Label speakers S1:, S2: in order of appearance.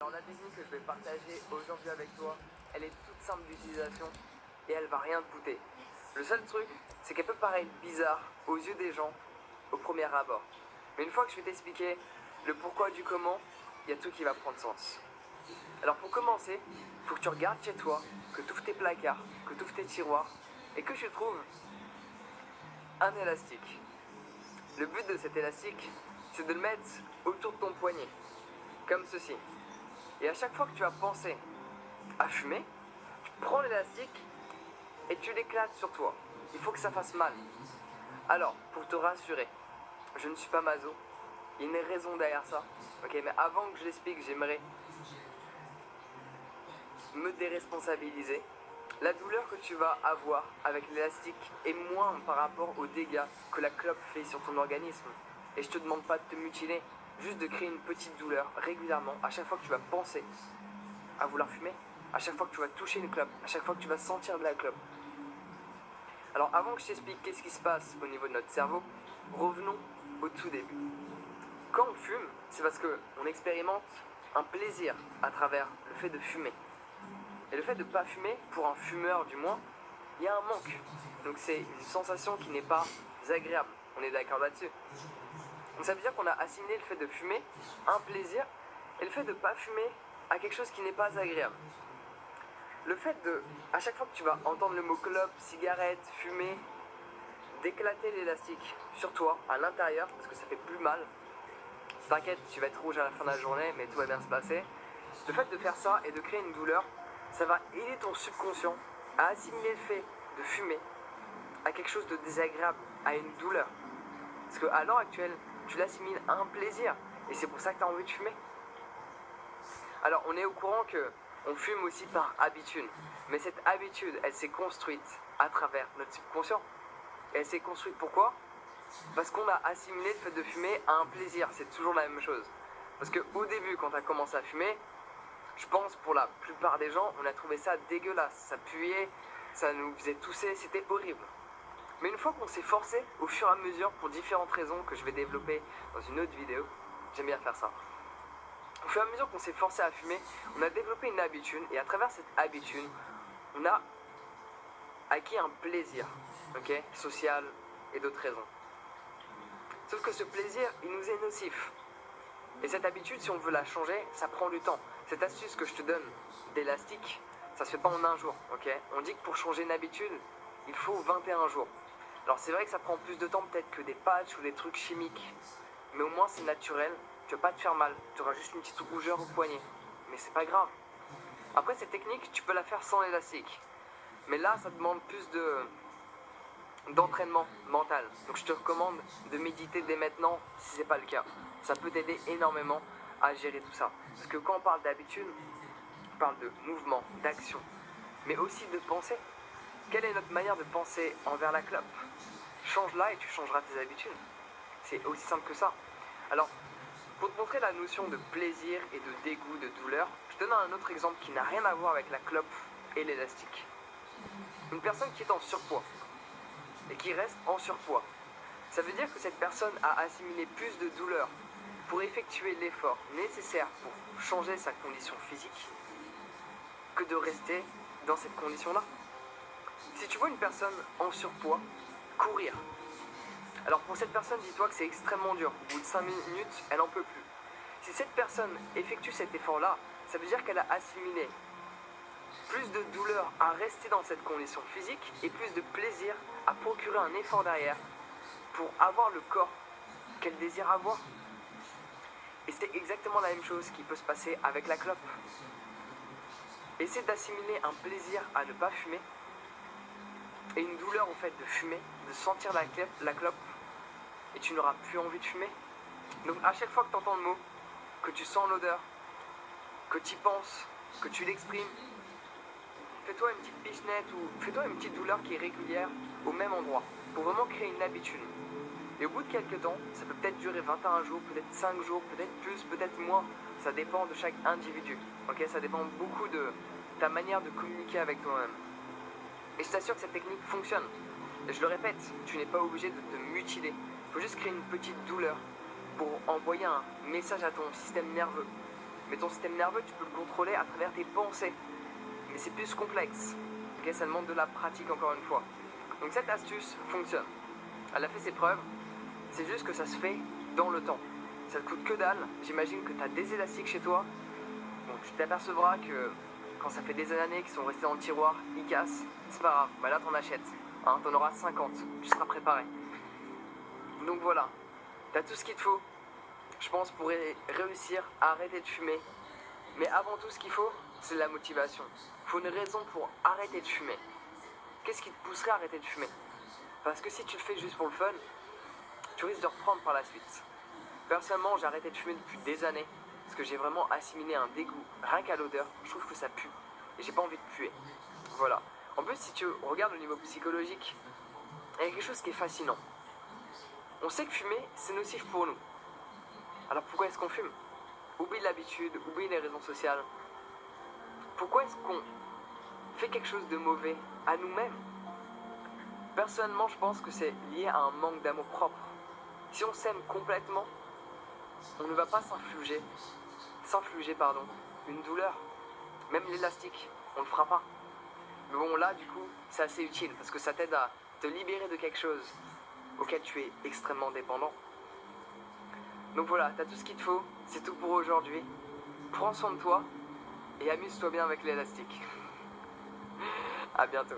S1: Alors la technique que je vais partager aujourd'hui avec toi, elle est toute simple d'utilisation et elle va rien te coûter. Le seul truc, c'est qu'elle peut paraître bizarre aux yeux des gens au premier abord. Mais une fois que je vais t'expliquer le pourquoi du comment, il y a tout qui va prendre sens. Alors pour commencer, il faut que tu regardes chez toi, que tu ouvres tes placards, que tu ouvres tes tiroirs et que tu trouves un élastique. Le but de cet élastique, c'est de le mettre autour de ton poignet, comme ceci. Et à chaque fois que tu vas penser à fumer, tu prends l'élastique et tu l'éclates sur toi. Il faut que ça fasse mal. Alors, pour te rassurer, je ne suis pas maso. Il y a une raison derrière ça. Ok, mais avant que je l'explique, j'aimerais me déresponsabiliser. La douleur que tu vas avoir avec l'élastique est moins par rapport aux dégâts que la clope fait sur ton organisme. Et je te demande pas de te mutiler, juste de créer une petite douleur régulièrement à chaque fois que tu vas penser à vouloir fumer, à chaque fois que tu vas toucher une clope, à chaque fois que tu vas sentir de la clope. Alors avant que je t'explique qu'est-ce qui se passe au niveau de notre cerveau, revenons au tout début. Quand on fume, c'est parce qu'on expérimente un plaisir à travers le fait de fumer. Et le fait de ne pas fumer, pour un fumeur du moins, il y a un manque. Donc c'est une sensation qui n'est pas agréable. On est d'accord là-dessus. Donc ça veut dire qu'on a assimilé le fait de fumer à un plaisir et le fait de ne pas fumer à quelque chose qui n'est pas agréable. Le fait de, à chaque fois que tu vas entendre le mot clope, cigarette, fumer, d'éclater l'élastique sur toi, à l'intérieur, parce que ça fait plus mal. T'inquiète, tu vas être rouge à la fin de la journée, mais tout va bien se passer. Le fait de faire ça et de créer une douleur, ça va aider ton subconscient à assimiler le fait de fumer à quelque chose de désagréable, à une douleur. Parce qu'à l'heure actuelle, tu l'assimiles à un plaisir, et c'est pour ça que tu as envie de fumer. Alors, on est au courant que on fume aussi par habitude, mais cette habitude, elle s'est construite à travers notre subconscient. Et elle s'est construite pourquoi ? Parce qu'on a assimilé le fait de fumer à un plaisir, c'est toujours la même chose. Parce qu'au début, quand tu as commencé à fumer, je pense pour la plupart des gens, on a trouvé ça dégueulasse, ça puait, ça nous faisait tousser, c'était horrible. Mais une fois qu'on s'est forcé, au fur et à mesure, pour différentes raisons que je vais développer dans une autre vidéo, j'aime bien faire ça. Au fur et à mesure qu'on s'est forcé à fumer, on a développé une habitude, et à travers cette habitude, on a acquis un plaisir, ok, social et d'autres raisons. Sauf que ce plaisir, il nous est nocif. Et cette habitude, si on veut la changer, ça prend du temps. Cette astuce que je te donne d'élastique, ça se fait pas en un jour, ok ? On dit que pour changer une habitude, il faut 21 jours. Alors c'est vrai que ça prend plus de temps peut-être que des patchs ou des trucs chimiques. Mais au moins c'est naturel, tu vas pas te faire mal. Tu auras juste une petite rougeur au poignet. Mais c'est pas grave. Après cette technique, tu peux la faire sans élastique. Mais là, ça demande plus d'entraînement mental. Donc je te recommande de méditer dès maintenant si c'est pas le cas. Ça peut t'aider énormément à gérer tout ça. Parce que quand on parle d'habitude, on parle de mouvement, d'action, mais aussi de pensée. Quelle est notre manière de penser envers la clope ? Change-la et tu changeras tes habitudes. C'est aussi simple que ça. Alors, pour te montrer la notion de plaisir et de dégoût, de douleur, je te donne un autre exemple qui n'a rien à voir avec la clope et l'élastique. Une personne qui est en surpoids et qui reste en surpoids. Ça veut dire que cette personne a assimilé plus de douleur pour effectuer l'effort nécessaire pour changer sa condition physique que de rester dans cette condition-là. Si tu vois une personne en surpoids courir, alors pour cette personne, dis-toi que c'est extrêmement dur. Au bout de 5 minutes, elle n'en peut plus. Si cette personne effectue cet effort-là, ça veut dire qu'elle a assimilé plus de douleur à rester dans cette condition physique et plus de plaisir à procurer un effort derrière pour avoir le corps qu'elle désire avoir. Et c'est exactement la même chose qui peut se passer avec la clope. Essaie d'assimiler un plaisir à ne pas fumer et une douleur au fait de fumer, de sentir la clope, et tu n'auras plus envie de fumer. Donc à chaque fois que tu entends le mot, que tu sens l'odeur, que tu y penses, que tu l'exprimes, fais-toi une petite pichenette ou fais-toi une petite douleur qui est régulière au même endroit pour vraiment créer une habitude. Et au bout de quelques temps, ça peut peut-être durer 21 jours, peut-être 5 jours, peut-être plus, peut-être moins. Ça dépend de chaque individu. Ok, ça dépend beaucoup de ta manière de communiquer avec toi-même. Et je t'assure que cette technique fonctionne. Et je le répète, tu n'es pas obligé de te mutiler. Il faut juste créer une petite douleur pour envoyer un message à ton système nerveux Mais ton système nerveux, tu peux le contrôler à travers tes pensées. Mais c'est plus complexe. Ok, ça demande de la pratique encore une fois. Donc cette astuce fonctionne. Elle a fait ses preuves. C'est juste que ça se fait dans le temps. Ça te coûte que dalle. J'imagine que tu as des élastiques chez toi. Donc tu t'apercevras que quand ça fait des années qu'ils sont restés dans le tiroir, ils cassent. C'est pas grave. Bah là, t'en achètes. Hein, t'en auras 50. Tu seras préparé. Donc voilà. T'as tout ce qu'il te faut, je pense, pour réussir à arrêter de fumer. Mais avant tout, ce qu'il faut, c'est la motivation. Il faut une raison pour arrêter de fumer. Qu'est-ce qui te pousserait à arrêter de fumer? Parce que si tu le fais juste pour le fun, tu risques de reprendre par la suite. Personnellement, j'ai arrêté de fumer depuis des années parce que j'ai vraiment assimilé un dégoût. Rien qu'à l'odeur, je trouve que ça pue. Et j'ai pas envie de puer. Voilà. En plus, si tu regardes au niveau psychologique, il y a quelque chose qui est fascinant. On sait que fumer, c'est nocif pour nous. Alors pourquoi est-ce qu'on fume? Oublie l'habitude, oublie les raisons sociales. Pourquoi est-ce qu'on fait quelque chose de mauvais à nous-mêmes? Personnellement, je pense que c'est lié à un manque d'amour propre. Si on s'aime complètement, on ne va pas s'infliger une douleur. Même l'élastique, on ne le fera pas. Mais bon, là, du coup, c'est assez utile parce que ça t'aide à te libérer de quelque chose auquel tu es extrêmement dépendant. Donc voilà, t'as tout ce qu'il te faut, c'est tout pour aujourd'hui. Prends soin de toi et amuse-toi bien avec l'élastique. À bientôt.